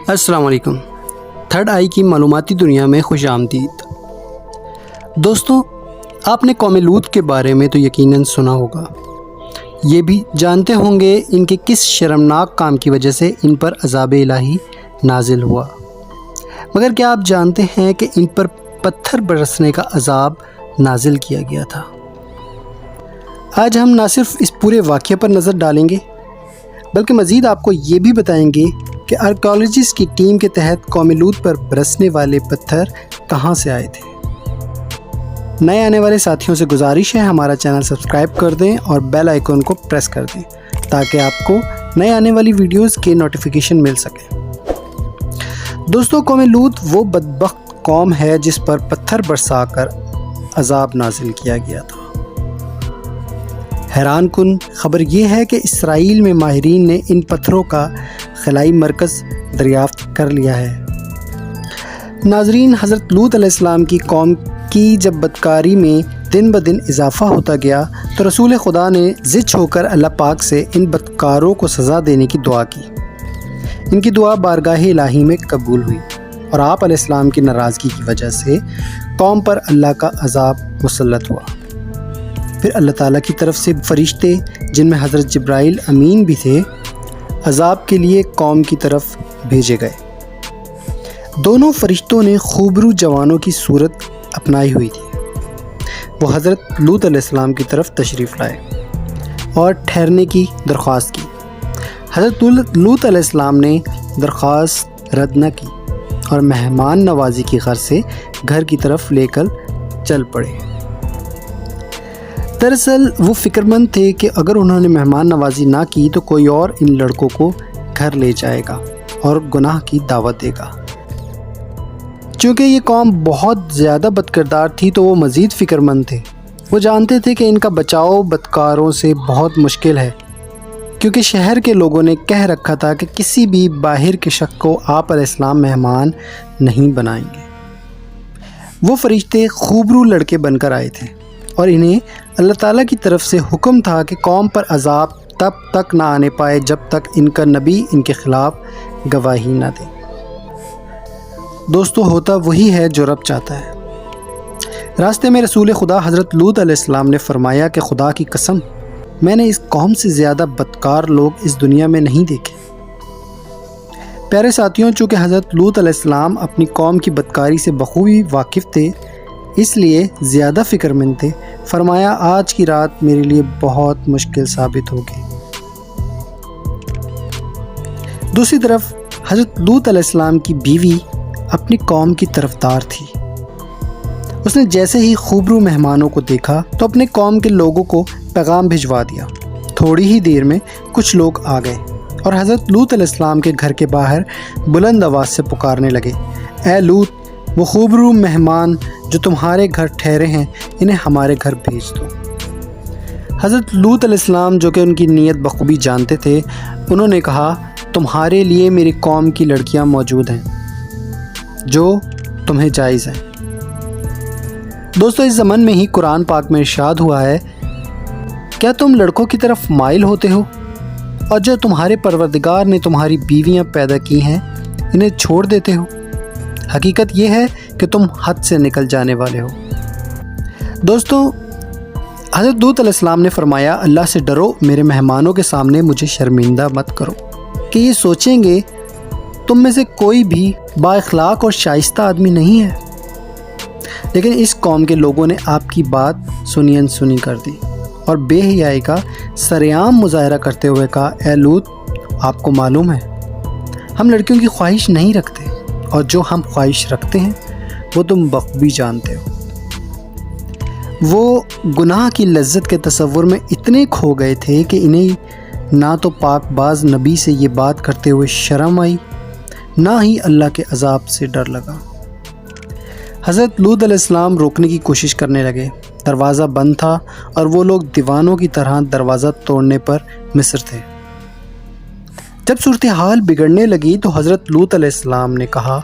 السلام علیکم۔ تھرڈ آئی کی معلوماتی دنیا میں خوش آمدید۔ دوستوں، آپ نے قوم لوط کے بارے میں تو یقیناً سنا ہوگا، یہ بھی جانتے ہوں گے ان کے کس شرمناک کام کی وجہ سے ان پر عذاب الہی نازل ہوا، مگر کیا آپ جانتے ہیں کہ ان پر پتھر برسنے کا عذاب نازل کیا گیا تھا؟ آج ہم نہ صرف اس پورے واقعے پر نظر ڈالیں گے بلکہ مزید آپ کو یہ بھی بتائیں گے کہ آرکیالوجسٹ کی ٹیم کے تحت قوم لوط پر برسنے والے پتھر کہاں سے آئے تھے۔ نئے آنے والے ساتھیوں سے گزارش ہے ہمارا چینل سبسکرائب کر دیں اور بیل آئیکن کو پریس کر دیں تاکہ آپ کو نئے آنے والی ویڈیوز کے نوٹیفیکیشن مل سکیں۔ دوستوں، قوم لوط وہ بدبخت قوم ہے جس پر پتھر برسا کر عذاب نازل کیا گیا تھا۔ حیران کن خبر یہ ہے کہ اسرائیل میں ماہرین نے ان پتھروں کا خلائی مرکز دریافت کر لیا ہے۔ ناظرین، حضرت لوط علیہ السلام کی قوم کی جب بدکاری میں دن بدن اضافہ ہوتا گیا تو رسول خدا نے ضد ہو کر اللہ پاک سے ان بدکاروں کو سزا دینے کی دعا کی۔ ان کی دعا بارگاہ الہی میں قبول ہوئی اور آپ علیہ السلام کی ناراضگی کی وجہ سے قوم پر اللہ کا عذاب مسلط ہوا۔ پھر اللہ تعالیٰ کی طرف سے فرشتے، جن میں حضرت جبرائیل امین بھی تھے، عذاب کے لیے قوم کی طرف بھیجے گئے۔ دونوں فرشتوں نے خوبرو جوانوں کی صورت اپنائی ہوئی تھی۔ وہ حضرت لوط علیہ السلام کی طرف تشریف لائے اور ٹھہرنے کی درخواست کی۔ حضرت لوط علیہ السلام نے درخواست رد نہ کی اور مہمان نوازی کی غرض سے گھر کی طرف لے کر چل پڑے۔ دراصل وہ فکر مند تھے کہ اگر انہوں نے مہمان نوازی نہ کی تو کوئی اور ان لڑکوں کو گھر لے جائے گا اور گناہ کی دعوت دے گا۔ چونکہ یہ قوم بہت زیادہ بدکردار تھی تو وہ مزید فکر مند تھے۔ وہ جانتے تھے کہ ان کا بچاؤ بدکاروں سے بہت مشکل ہے، کیونکہ شہر کے لوگوں نے کہہ رکھا تھا کہ کسی بھی باہر کے شخص کو آپ علیہ السلام مہمان نہیں بنائیں گے۔ وہ فرشتے خوبرو لڑکے بن کر آئے تھے اور انہیں اللہ تعالیٰ کی طرف سے حکم تھا کہ قوم پر عذاب تب تک نہ آنے پائے جب تک ان کا نبی ان کے خلاف گواہی نہ دے۔ دوستو، ہوتا وہی ہے جو رب چاہتا ہے۔ راستے میں رسول خدا حضرت لوط علیہ السلام نے فرمایا کہ خدا کی قسم، میں نے اس قوم سے زیادہ بدکار لوگ اس دنیا میں نہیں دیکھے۔ پیارے ساتھیوں، چونکہ حضرت لوط علیہ السلام اپنی قوم کی بدکاری سے بخوبی واقف تھے، اس لیے زیادہ فکر مند تھے۔ فرمایا، آج کی رات میرے لیے بہت مشکل ثابت ہوگی۔ دوسری طرف حضرت لوط علیہ السلام کی بیوی اپنی قوم کی طرفدار تھی۔ اس نے جیسے ہی خوبرو مہمانوں کو دیکھا تو اپنے قوم کے لوگوں کو پیغام بھجوا دیا۔ تھوڑی ہی دیر میں کچھ لوگ آ گئے اور حضرت لوط علیہ السلام کے گھر کے باہر بلند آواز سے پکارنے لگے، اے لوط، وہ خوبرو مہمان جو تمہارے گھر ٹھہرے ہیں، انہیں ہمارے گھر بھیج دو۔ حضرت لوط علیہ السلام، جو کہ ان کی نیت بخوبی جانتے تھے، انہوں نے کہا، تمہارے لیے میری قوم کی لڑکیاں موجود ہیں جو تمہیں جائز ہیں۔ دوستو، اس زمن میں ہی قرآن پاک میں ارشاد ہوا ہے، کیا تم لڑکوں کی طرف مائل ہوتے ہو اور جو تمہارے پروردگار نے تمہاری بیویاں پیدا کی ہیں انہیں چھوڑ دیتے ہو؟ حقیقت یہ ہے کہ تم حد سے نکل جانے والے ہو۔ دوستو، حضرت لوط علیہ السلام نے فرمایا، اللہ سے ڈرو، میرے مہمانوں کے سامنے مجھے شرمندہ مت کرو کہ یہ سوچیں گے تم میں سے کوئی بھی با اخلاق اور شائستہ آدمی نہیں ہے۔ لیکن اس قوم کے لوگوں نے آپ کی بات سنی انسنی کر دی اور بے حیائی کا سرعام مظاہرہ کرتے ہوئے کہا، اے لوط، آپ کو معلوم ہے ہم لڑکیوں کی خواہش نہیں رکھتے، اور جو ہم خواہش رکھتے ہیں وہ تم بخوبی جانتے ہو۔ وہ گناہ کی لذت کے تصور میں اتنے کھو گئے تھے کہ انہیں نہ تو پاک باز نبی سے یہ بات کرتے ہوئے شرم آئی، نہ ہی اللہ کے عذاب سے ڈر لگا۔ حضرت لوط علیہ السلام روکنے کی کوشش کرنے لگے۔ دروازہ بند تھا اور وہ لوگ دیوانوں کی طرح دروازہ توڑنے پر مصر تھے۔ جب صورتحال بگڑنے لگی تو حضرت لوط علیہ السلام نے کہا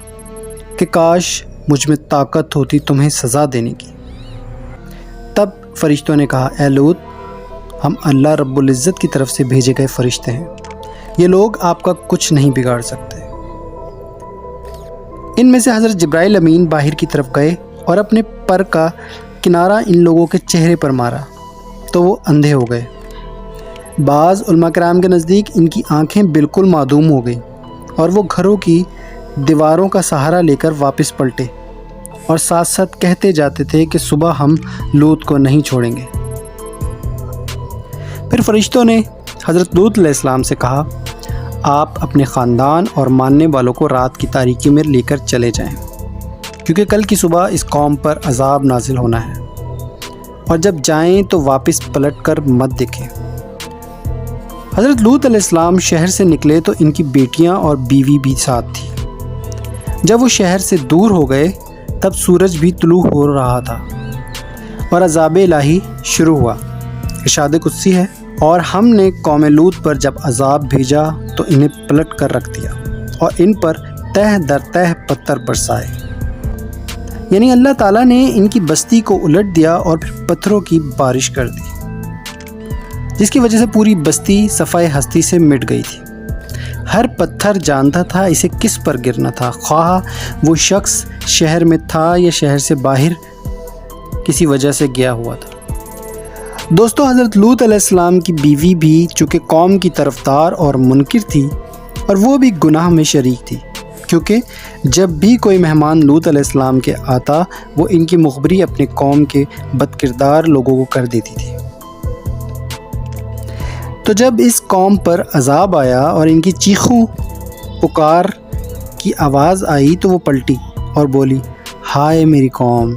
کہ کاش مجھ میں طاقت ہوتی تمہیں سزا دینے کی۔ تب فرشتوں نے کہا، اے لوط، ہم اللہ رب العزت کی طرف سے بھیجے گئے فرشتے ہیں، یہ لوگ آپ کا کچھ نہیں بگاڑ سکتے۔ ان میں سے حضرت جبرائیل امین باہر کی طرف گئے اور اپنے پر کا کنارہ ان لوگوں کے چہرے پر مارا تو وہ اندھے ہو گئے۔ بعض علماء کرام کے نزدیک ان کی آنکھیں بالکل معدوم ہو گئیں اور وہ گھروں کی دیواروں کا سہارا لے کر واپس پلٹے اور ساتھ ساتھ کہتے جاتے تھے کہ صبح ہم لوط کو نہیں چھوڑیں گے۔ پھر فرشتوں نے حضرت لوط علیہ السلام سے کہا، آپ اپنے خاندان اور ماننے والوں کو رات کی تاریکی میں لے کر چلے جائیں، کیونکہ کل کی صبح اس قوم پر عذاب نازل ہونا ہے، اور جب جائیں تو واپس پلٹ کر مت دیکھیں۔ حضرت لوط علیہ السلام شہر سے نکلے تو ان کی بیٹیاں اور بیوی بھی ساتھ تھی۔ جب وہ شہر سے دور ہو گئے تب سورج بھی طلوع ہو رہا تھا اور عذاب الہی شروع ہوا۔ ارشاد قدسی ہے، اور ہم نے قوم لوط پر جب عذاب بھیجا تو انہیں پلٹ کر رکھ دیا اور ان پر تہ در تہ پتھر برسائے، یعنی اللہ تعالیٰ نے ان کی بستی کو الٹ دیا اور پھر پتھروں کی بارش کر دی، جس کی وجہ سے پوری بستی صفائے ہستی سے مٹ گئی تھی۔ ہر پتھر جانتا تھا اسے کس پر گرنا تھا، خواہ وہ شخص شہر میں تھا یا شہر سے باہر کسی وجہ سے گیا ہوا تھا۔ دوستو، حضرت لوط علیہ السلام کی بیوی بھی چونکہ قوم کی طرفدار اور منکر تھی اور وہ بھی گناہ میں شریک تھی، کیونکہ جب بھی کوئی مہمان لوط علیہ السلام کے آتا وہ ان کی مخبری اپنے قوم کے بد کردار لوگوں کو کر دیتی تھی۔ تو جب اس قوم پر عذاب آیا اور ان کی چیخوں پکار کی آواز آئی تو وہ پلٹی اور بولی، ہائے میری قوم۔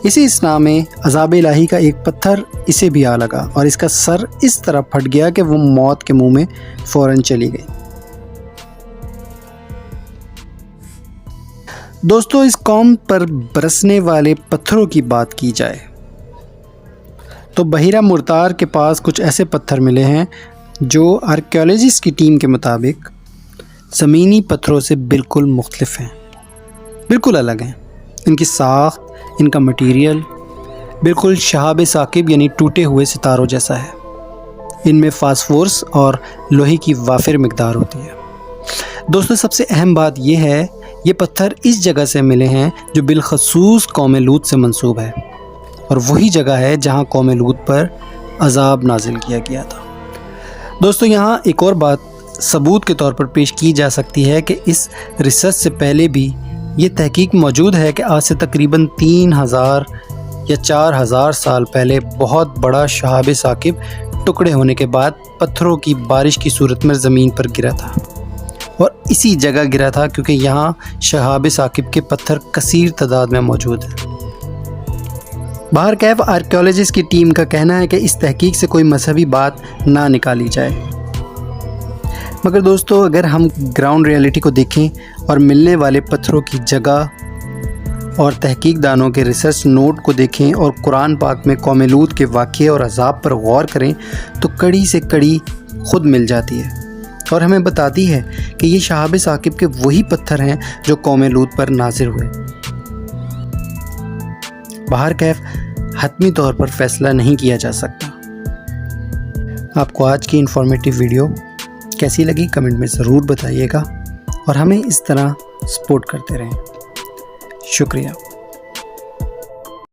اسی اسنا میں عذاب الہی کا ایک پتھر اسے بھی آ لگا اور اس کا سر اس طرح پھٹ گیا کہ وہ موت کے منہ میں فوراً چلی گئی۔ دوستو، اس قوم پر برسنے والے پتھروں کی بات کی جائے تو بحیرہ مرتار کے پاس کچھ ایسے پتھر ملے ہیں جو آرکیالوجسٹ کی ٹیم کے مطابق زمینی پتھروں سے بالکل مختلف ہیں، بالکل الگ ہیں۔ ان کی ساخت، ان کا مٹیریل بالکل شہاب ثاقب یعنی ٹوٹے ہوئے ستاروں جیسا ہے۔ ان میں فاسفورس اور لوہے کی وافر مقدار ہوتی ہے۔ دوستو، سب سے اہم بات یہ ہے، یہ پتھر اس جگہ سے ملے ہیں جو بالخصوص قوم لوط سے منسوب ہے، اور وہی جگہ ہے جہاں قوم لوط پر عذاب نازل کیا گیا تھا۔ دوستو، یہاں ایک اور بات ثبوت کے طور پر پیش کی جا سکتی ہے کہ اس ریسرچ سے پہلے بھی یہ تحقیق موجود ہے کہ آج سے تقریباً 3000 یا 4000 سال پہلے بہت بڑا شہاب ثاقب ٹکڑے ہونے کے بعد پتھروں کی بارش کی صورت میں زمین پر گرا تھا، اور اسی جگہ گرا تھا کیونکہ یہاں شہاب ثاقب کے پتھر کثیر تعداد میں موجود ہیں۔ بہرکیف آرکیالوجسٹ کی ٹیم کا کہنا ہے کہ اس تحقیق سے کوئی مذہبی بات نہ نکالی جائے، مگر دوستو اگر ہم گراؤنڈ ریئلٹی کو دیکھیں اور ملنے والے پتھروں کی جگہ اور تحقیق دانوں کے ریسرچ نوٹ کو دیکھیں اور قرآن پاک میں قوم لوط کے واقعے اور عذاب پر غور کریں تو کڑی سے کڑی خود مل جاتی ہے اور ہمیں بتاتی ہے کہ یہ شہاب ثاقب کے وہی پتھر ہیں جو قوم لوط پر نازل ہوئے۔ بہرکیف حتمی طور پر فیصلہ نہیں کیا جا سکتا۔ آپ کو آج کی انفارمیٹیو ویڈیو کیسی لگی کمنٹ میں ضرور بتائیے گا، اور ہمیں اس طرح سپورٹ کرتے رہیں۔ شکریہ۔